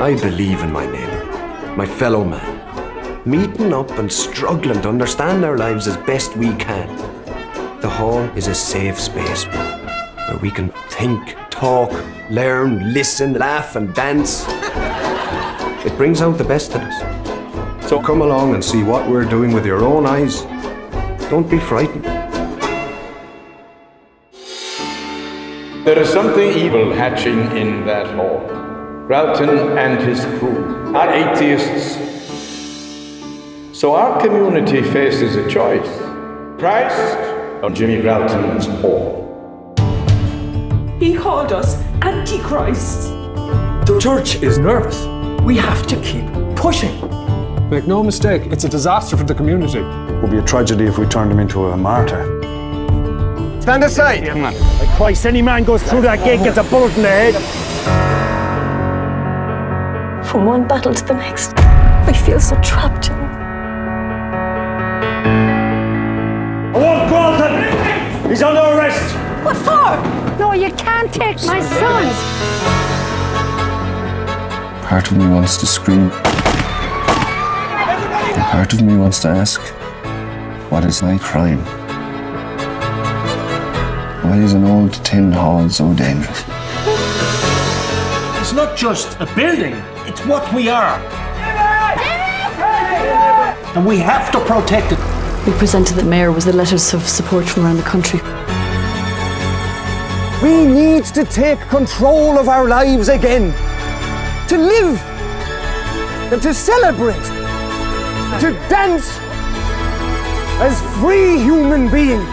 I believe in my neighbour, my fellow man, meeting up and struggling to understand our lives as best we can. The hall is a safe space where we can think, talk, learn, listen, laugh and dance. It brings out the best in us. So come along and see what we're doing with your own eyes. Don't be frightened. There is something evil hatching in that hall. Broughton and his crew are atheists. So our community faces a choice. Christ or Jimmy Broughton's hall. He called us Antichrists. The church is nervous. We have to keep pushing. Make no mistake, it's a disaster for the community. It would be a tragedy if we turned him into a martyr. Stand aside! Yeah, man. By Christ, any man goes through that gate gets a bullet in the head. From one battle to the next, I feel so trapped. I want Carlton! He's under arrest! What for? No, you can't take my son! Part of me wants to scream. Part of me wants to ask, what is my crime? Why is an old tin hall so dangerous? It's not just a building, it's what we are. And we have to protect it. We presented the mayor with the letters of support from around the country. We need to take control of our lives again. To live and to celebrate, to dance as free human beings.